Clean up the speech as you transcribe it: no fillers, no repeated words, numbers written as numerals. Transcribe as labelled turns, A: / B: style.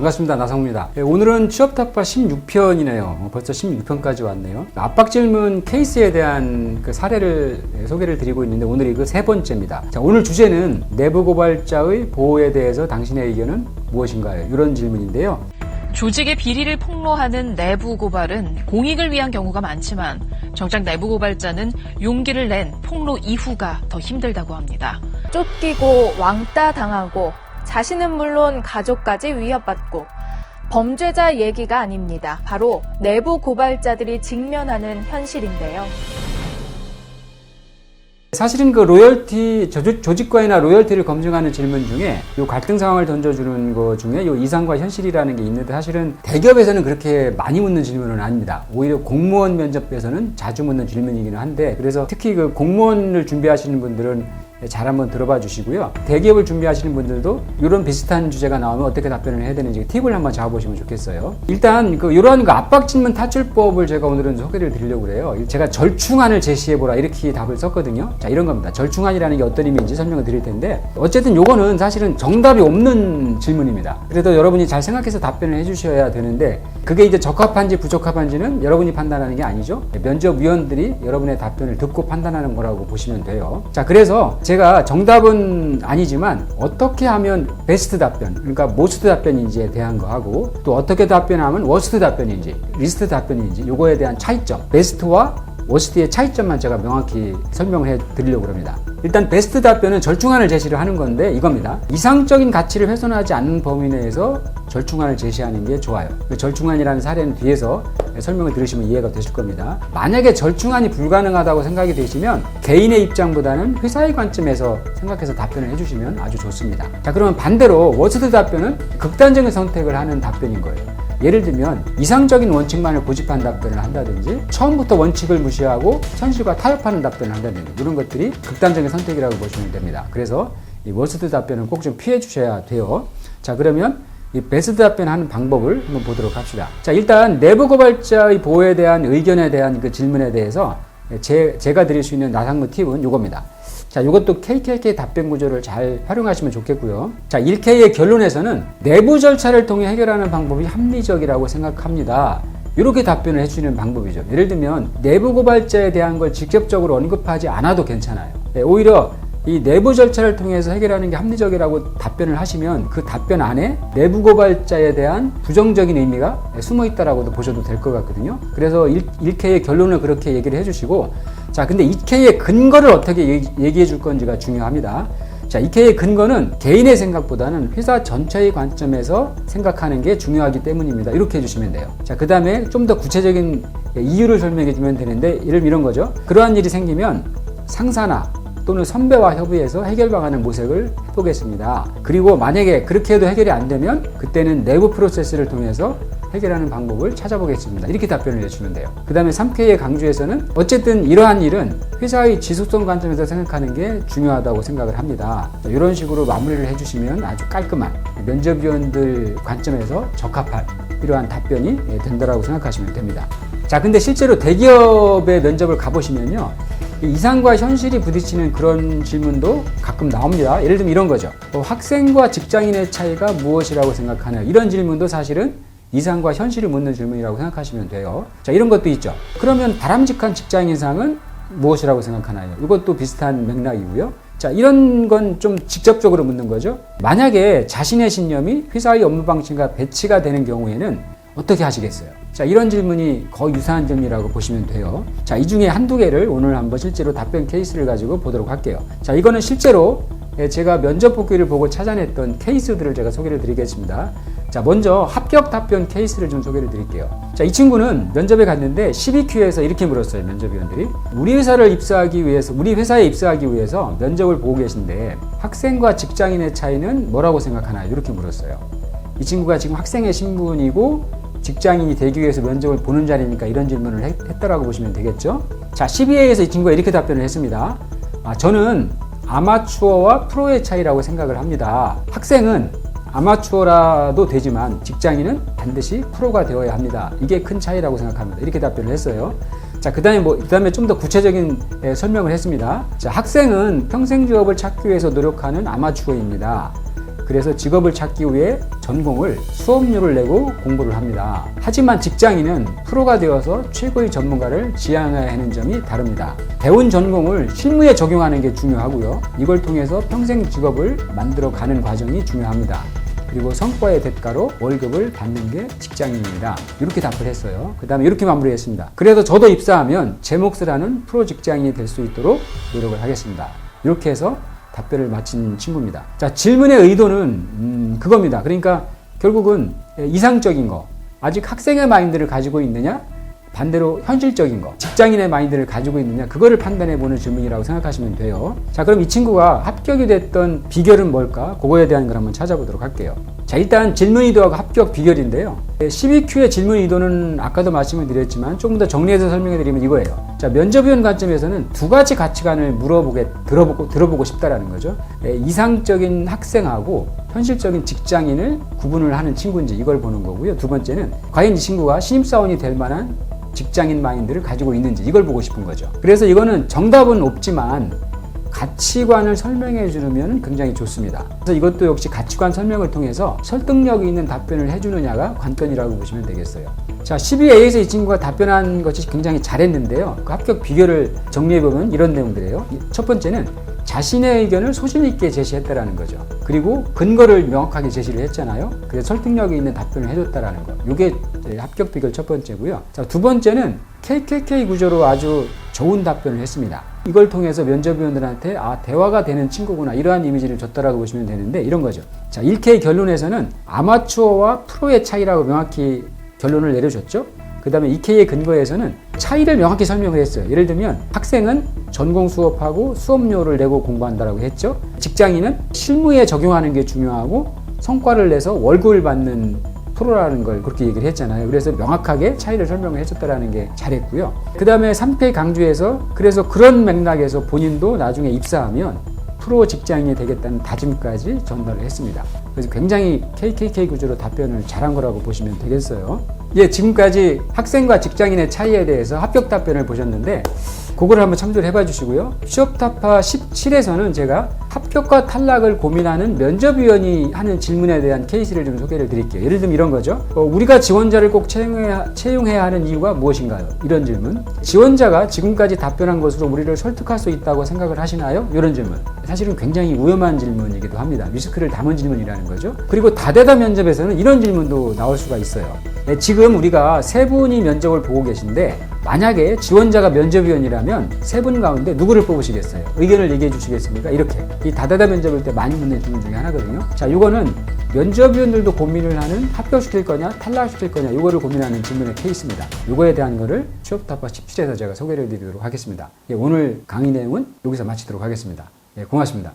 A: 반갑습니다. 나성우입니다. 오늘은 취업타파 16편이네요. 벌써 16편까지 왔네요. 압박 질문 케이스에 대한 그 사례를 소개를 드리고 있는데 오늘이 그 세 번째입니다. 자, 오늘 주제는 내부 고발자의 보호에 대해서 당신의 의견은 무엇인가요? 이런 질문인데요.
B: 조직의 비리를 폭로하는 내부 고발은 공익을 위한 경우가 많지만 정작 내부 고발자는 용기를 낸 폭로 이후가 더 힘들다고 합니다.
C: 쫓기고 왕따 당하고 자신은 물론 가족까지 위협받고 범죄자 얘기가 아닙니다. 바로 내부 고발자들이 직면하는 현실인데요.
A: 사실은 그 로열티, 조직과이나 로열티를 검증하는 질문 중에 요 갈등 상황을 던져주는 것 중에 요 이상과 현실이라는 게 있는데 사실은 대기업에서는 그렇게 많이 묻는 질문은 아닙니다. 오히려 공무원 면접에서는 자주 묻는 질문이기는 한데 그래서 특히 그 공무원을 준비하시는 분들은 잘 한번 들어봐 주시고요. 대기업을 준비하시는 분들도 이런 비슷한 주제가 나오면 어떻게 답변을 해야 되는지 팁을 한번 잡아보시면 좋겠어요. 일단 이러한 압박 질문 탈출법을 제가 오늘은 소개를 드리려고 그래요. 제가 절충안을 제시해보라 이렇게 답을 썼거든요. 자, 이런 겁니다. 절충안이라는 게 어떤 의미인지 설명을 드릴 텐데 어쨌든 요거는 사실은 정답이 없는 질문입니다. 그래도 여러분이 잘 생각해서 답변을 해주셔야 되는데 그게 이제 적합한지 부적합한지는 여러분이 판단하는 게 아니죠. 면접위원들이 여러분의 답변을 듣고 판단하는 거라고 보시면 돼요. 자, 그래서 제가 정답은 아니지만 어떻게 하면 베스트 답변, 그러니까 모스트 답변인지에 대한 거 하고 또 어떻게 답변하면 워스트 답변인지, 리스트 답변인지 요거에 대한 차이점, 베스트와 워스트의 차이점만 제가 명확히 설명을 해 드리려고 합니다. 일단 베스트 답변은 절충안을 제시를 하는 건데 이겁니다. 이상적인 가치를 훼손하지 않는 범위 내에서 절충안을 제시하는 게 좋아요. 그 절충안이라는 사례는 뒤에서 설명을 들으시면 이해가 되실 겁니다. 만약에 절충안이 불가능하다고 생각이 되시면 개인의 입장보다는 회사의 관점에서 생각해서 답변을 해주시면 아주 좋습니다. 자, 그러면 반대로 워스트 답변은 극단적인 선택을 하는 답변인 거예요. 예를 들면 이상적인 원칙만을 고집한 답변을 한다든지 처음부터 원칙을 무시하고 현실과 타협하는 답변을 한다든지 이런 것들이 극단적인 선택이라고 보시면 됩니다. 그래서 이 워스트 답변은 꼭 좀 피해 주셔야 돼요. 자, 그러면 이 베스트 답변하는 방법을 한번 보도록 합시다. 자, 일단 내부 고발자의 보호에 대한 의견에 대한 그 질문에 대해서 제가 드릴 수 있는 나상무 팁은 이겁니다. 자, 이것도 KKK 답변 구조를 잘 활용하시면 좋겠고요. 자, 1K의 결론에서는 내부 절차를 통해 해결하는 방법이 합리적이라고 생각합니다. 이렇게 답변을 해주시는 방법이죠. 예를 들면 내부 고발자에 대한 걸 직접적으로 언급하지 않아도 괜찮아요. 오히려 이 내부 절차를 통해서 해결하는 게 합리적이라고 답변을 하시면 그 답변 안에 내부 고발자에 대한 부정적인 의미가 숨어 있다라고도 보셔도 될 것 같거든요. 그래서 1K의 결론을 그렇게 얘기를 해주시고 자, 근데 2K의 근거를 어떻게 얘기해 줄 건지가 중요합니다. 자, 2K의 근거는 개인의 생각보다는 회사 전체의 관점에서 생각하는 게 중요하기 때문입니다. 이렇게 해주시면 돼요. 자, 그 다음에 좀 더 구체적인 이유를 설명해 주면 되는데 예를 들면 이런 거죠. 그러한 일이 생기면 상사나 또는 선배와 협의해서 해결 방안을 모색을 해보겠습니다. 그리고 만약에 그렇게 해도 해결이 안 되면 그때는 내부 프로세스를 통해서 해결하는 방법을 찾아보겠습니다. 이렇게 답변을 해주면 돼요. 그 다음에 3K의 강조에서는 어쨌든 이러한 일은 회사의 지속성 관점에서 생각하는 게 중요하다고 생각을 합니다. 이런 식으로 마무리를 해주시면 아주 깔끔한 면접위원들 관점에서 적합한 이러한 답변이 된다고 생각하시면 됩니다. 자, 근데 실제로 대기업의 면접을 가보시면요. 이상과 현실이 부딪히는 그런 질문도 가끔 나옵니다. 예를 들면 이런 거죠. 학생과 직장인의 차이가 무엇이라고 생각하나요? 이런 질문도 사실은 이상과 현실을 묻는 질문이라고 생각하시면 돼요. 자, 이런 것도 있죠. 그러면 바람직한 직장 인상은 무엇이라고 생각하나요? 이것도 비슷한 맥락이고요. 자, 이런 건 좀 직접적으로 묻는 거죠. 만약에 자신의 신념이 회사의 업무 방식과 배치가 되는 경우에는 어떻게 하시겠어요? 자, 이런 질문이 거의 유사한 질문이라고 보시면 돼요. 자, 이 중에 한두 개를 오늘 한번 실제로 답변 케이스를 가지고 보도록 할게요. 자, 이거는 실제로 제가 면접 보기를 보고 찾아냈던 케이스들을 제가 소개를 드리겠습니다. 자, 먼저 합격 답변 케이스를 좀 소개를 드릴게요. 자, 이 친구는 면접에 갔는데 12Q에서 이렇게 물었어요. 면접위원들이 우리 회사에 입사하기 위해서 면접을 보고 계신데 학생과 직장인의 차이는 뭐라고 생각하나요? 이렇게 물었어요. 이 친구가 지금 학생의 신분이고 직장인이 되기 위해서 면접을 보는 자리니까 이런 질문을 했다라고 보시면 되겠죠. 자, 12회에서 이 친구가 이렇게 답변을 했습니다. 저는 아마추어와 프로의 차이라고 생각을 합니다. 학생은 아마추어라도 되지만 직장인은 반드시 프로가 되어야 합니다. 이게 큰 차이라고 생각합니다. 이렇게 답변을 했어요. 자, 그 다음에 좀 더 구체적인 설명을 했습니다. 자, 학생은 평생 직업을 찾기 위해서 노력하는 아마추어입니다. 그래서 직업을 찾기 위해 전공을 수업료를 내고 공부를 합니다. 하지만 직장인은 프로가 되어서 최고의 전문가를 지향해야 하는 점이 다릅니다. 배운 전공을 실무에 적용하는 게 중요하고요. 이걸 통해서 평생 직업을 만들어 가는 과정이 중요합니다. 그리고 성과의 대가로 월급을 받는 게 직장인입니다. 이렇게 답을 했어요. 그 다음에 이렇게 마무리했습니다. 그래서 저도 입사하면 제 몫을 하는 프로 직장인이 될 수 있도록 노력을 하겠습니다. 이렇게 해서 답변을 마친 친구입니다. 자, 질문의 의도는 그겁니다. 그러니까 결국은 이상적인 거, 아직 학생의 마인드를 가지고 있느냐, 반대로 현실적인 거, 직장인의 마인드를 가지고 있느냐, 그거를 판단해 보는 질문이라고 생각하시면 돼요. 자, 그럼 이 친구가 합격이 됐던 비결은 뭘까? 그거에 대한 걸 한번 찾아보도록 할게요. 자, 일단 질문 의도하고 합격 비결인데요. 12Q의 질문 의도는 아까도 말씀을 드렸지만 조금 더 정리해서 설명해 드리면 이거예요. 자, 면접위원 관점에서는 두 가지 가치관을 들어보고 싶다라는 거죠. 이상적인 학생하고 현실적인 직장인을 구분을 하는 친구인지 이걸 보는 거고요. 두 번째는 과연 이 친구가 신입사원이 될 만한 직장인 마인드를 가지고 있는지 이걸 보고 싶은 거죠. 그래서 이거는 정답은 없지만 가치관을 설명해 주면 굉장히 좋습니다. 그래서 이것도 역시 가치관 설명을 통해서 설득력 있는 답변을 해주느냐가 관건이라고 보시면 되겠어요. 자, 12A에서 이 친구가 답변한 것이 굉장히 잘했는데요. 그 합격 비결을 정리해보면 이런 내용들이에요. 첫 번째는 자신의 의견을 소신 있게 제시했다라는 거죠. 그리고 근거를 명확하게 제시를 했잖아요. 그래서 설득력이 있는 답변을 해줬다라는 거. 이게 합격 비결 첫 번째고요. 자, 두 번째는 KKK 구조로 아주 좋은 답변을 했습니다. 이걸 통해서 면접위원들한테 대화가 되는 친구구나 이러한 이미지를 줬다라고 보시면 되는데 이런 거죠. 자, 1K 결론에서는 아마추어와 프로의 차이라고 명확히 결론을 내려줬죠. 그 다음에 2K의 근거에서는 차이를 명확히 설명을 했어요. 예를 들면 학생은 전공 수업하고 수업료를 내고 공부한다라고 했죠. 직장인은 실무에 적용하는 게 중요하고 성과를 내서 월급을 받는 프로라는 걸 그렇게 얘기를 했잖아요. 그래서 명확하게 차이를 설명을 해줬다라는 게 잘했고요. 그 다음에 3K 강조해서 그래서 그런 맥락에서 본인도 나중에 입사하면 프로 직장인이 되겠다는 다짐까지 전달을 했습니다. 그래서 굉장히 KKK 구조로 답변을 잘한 거라고 보시면 되겠어요. 예, 지금까지 학생과 직장인의 차이에 대해서 합격 답변을 보셨는데 그거를 한번 참조를 해봐 주시고요. 취업타파 17에서는 제가 합격과 탈락을 고민하는 면접위원이 하는 질문에 대한 케이스를 좀 소개를 드릴게요. 예를 들면 이런 거죠. 우리가 지원자를 꼭 채용해야 하는 이유가 무엇인가요? 이런 질문. 지원자가 지금까지 답변한 것으로 우리를 설득할 수 있다고 생각을 하시나요? 이런 질문. 사실은 굉장히 위험한 질문이기도 합니다. 리스크를 담은 질문이라는 거죠. 그리고 다대다 면접에서는 이런 질문도 나올 수가 있어요. 지금 우리가 세 분이 면접을 보고 계신데 만약에 지원자가 면접위원이라면 세 분 가운데 누구를 뽑으시겠어요? 의견을 얘기해 주시겠습니까? 이렇게. 이 다대다 면접일 때 많이 묻는 질문 중에 하나거든요. 자, 이거는 면접위원들도 고민을 하는 합격시킬 거냐 탈락시킬 거냐 이거를 고민하는 질문의 케이스입니다. 이거에 대한 거를 취업타파 17에서 제가 소개를 드리도록 하겠습니다. 예, 오늘 강의 내용은 여기서 마치도록 하겠습니다. 예, 고맙습니다.